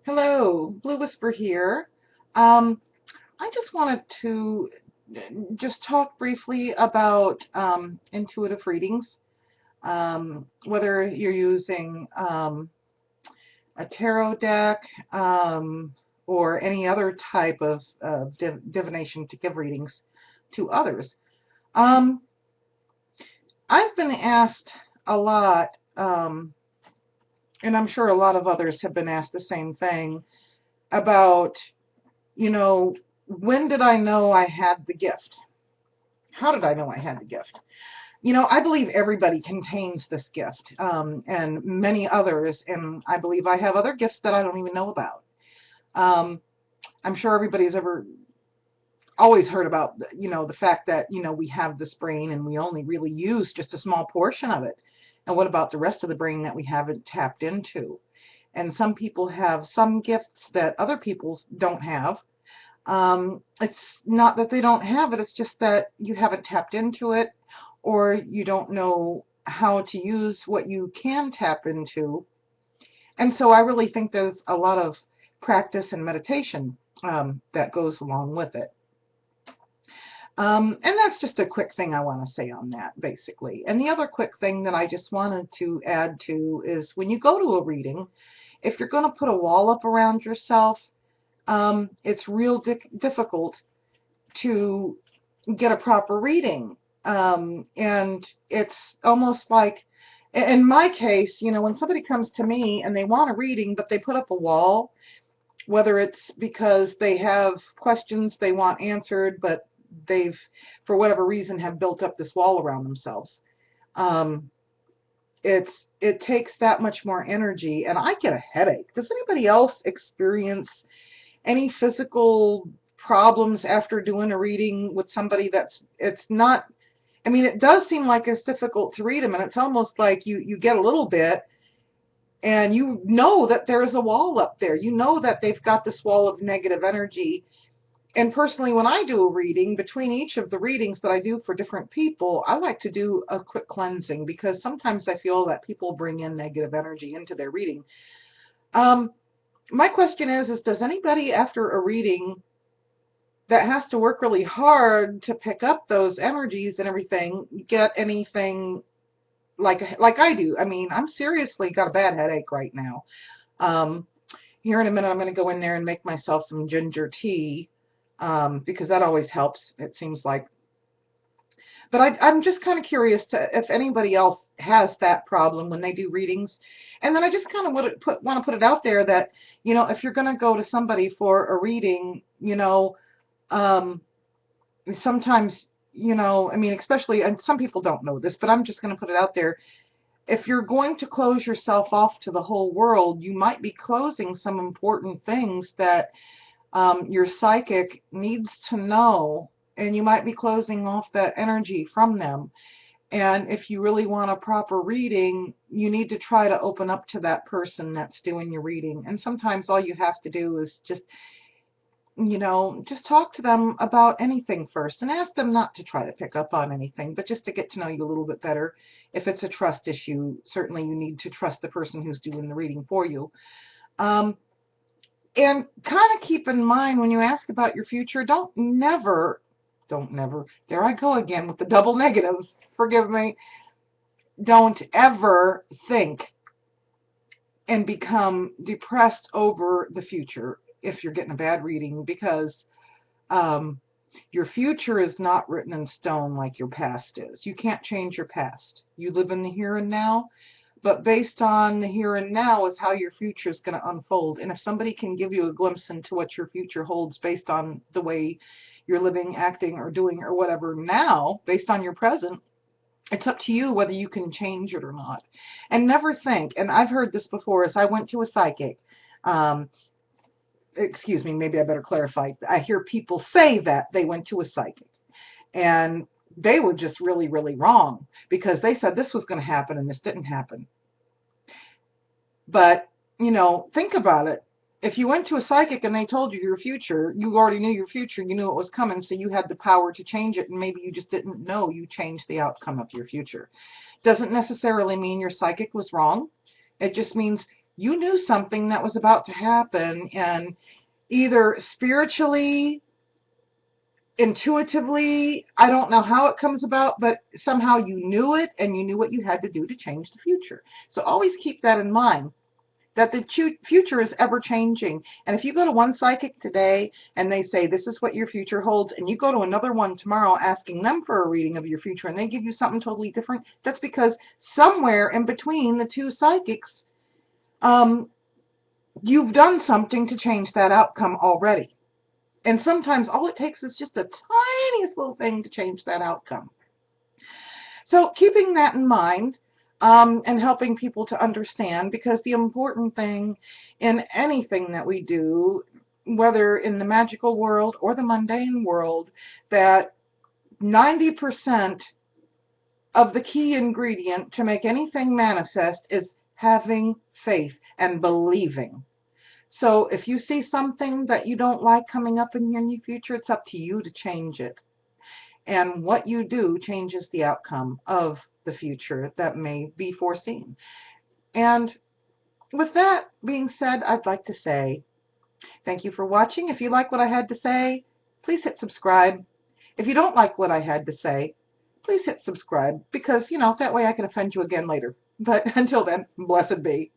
Hello, Blue Whisper here. Um, I just wanted to just talk briefly about intuitive readings, whether you're using a tarot deck or any other type of divination to give readings to others. Um, I've been asked a lot, and I'm sure a lot of others have been asked the same thing about you know, when did I know I had the gift? How did I know I had the gift? I believe everybody contains this gift and many others, and I believe I have other gifts that I don't even know about. Um, I'm sure everybody's ever always heard about, the fact that, we have this brain and we only really use just a small portion of it. And what about the rest of the brain that we haven't tapped into? And some people have some gifts that other people don't have. It's not that they don't have it, it's just that you haven't tapped into it or you don't know how to use what you can tap into. And so I really think there's a lot of practice and meditation that goes along with it. And that's just a quick thing I want to say on that, basically. And the other quick thing that I just wanted to add to is when you go to a reading, if you're going to put a wall up around yourself, it's real difficult to get a proper reading. And it's almost like, in my case, when somebody comes to me and they want a reading, but they put up a wall, whether it's because they have questions they want answered, but they've, for whatever reason, have built up this wall around themselves. Um, it takes that much more energy, and I get a headache. Does anybody else experience any physical problems after doing a reading with somebody it's not, I mean, it does seem like it's difficult to read them, and it's almost like you get a little bit and you know that there's a wall up there. You know that they've got this wall of negative energy. And personally, when I do a reading, between each of the readings that I do for different people, I like to do a quick cleansing because sometimes I feel that people bring in negative energy into their reading. My question is does anybody after a reading that has to work really hard to pick up those energies and everything get anything like I do? I mean, I'm seriously got a bad headache right now. Um, Here in a minute, I'm going to go in there and make myself some ginger tea because that always helps, it seems like. But I'm just kind of curious if anybody else has that problem when they do readings. And then I just kind of want to put it out there that, if you're going to go to somebody for a reading, um, sometimes, I mean, especially, and some people don't know this, but I'm just going to put it out there. If you're going to close yourself off to the whole world, you might be closing some important things that your psychic needs to know, and you might be closing off that energy from them. And if you really want a proper reading, you need to try to open up to that person that's doing your reading. And sometimes all you have to do is just talk to them about anything first and ask them not to try to pick up on anything, but just to get to know you a little bit better. If it's a trust issue, certainly you need to trust the person who's doing the reading for you. And kind of keep in mind when you ask about your future, don't never, there I go again with the double negatives, forgive me, don't ever think and become depressed over the future if you're getting a bad reading, because your future is not written in stone like your past is. You can't change your past. You live in the here and now, but based on the here and now is how your future is going to unfold. And if somebody can give you a glimpse into what your future holds based on the way you're living, acting, or doing, or whatever now, based on your present, it's up to you whether you can change it or not. And never think, and I've heard this before, as I went to a psychic, excuse me, maybe I better clarify. I hear people say that they went to a psychic, and they were just really, really wrong because they said this was going to happen and this didn't happen. But, think about it. If you went to a psychic and they told you your future, you already knew your future, you knew it was coming, so you had the power to change it, and maybe you just didn't know you changed the outcome of your future. Doesn't necessarily mean your psychic was wrong. It just means You knew something that was about to happen, and either spiritually, intuitively, I don't know how it comes about, but somehow you knew it and you knew what you had to do to change the future. So always keep that in mind, that the future is ever changing. And if you go to one psychic today and they say this is what your future holds, and you go to another one tomorrow asking them for a reading of your future and they give you something totally different, that's because somewhere in between the two psychics, you've done something to change that outcome already. And sometimes all it takes is just the tiniest little thing to change that outcome. So keeping that in mind, and helping people to understand, because the important thing in anything that we do, whether in the magical world or the mundane world, that 90% of the key ingredient to make anything manifest is having faith and believing. So if you see something that you don't like coming up in your near future, it's up to you to change it. And what you do changes the outcome of the future that may be foreseen. And with that being said, I'd like to say thank you for watching. If you like what I had to say, please hit subscribe. If you don't like what I had to say, please hit subscribe, because, that way I can offend you again later. But until then, blessed be.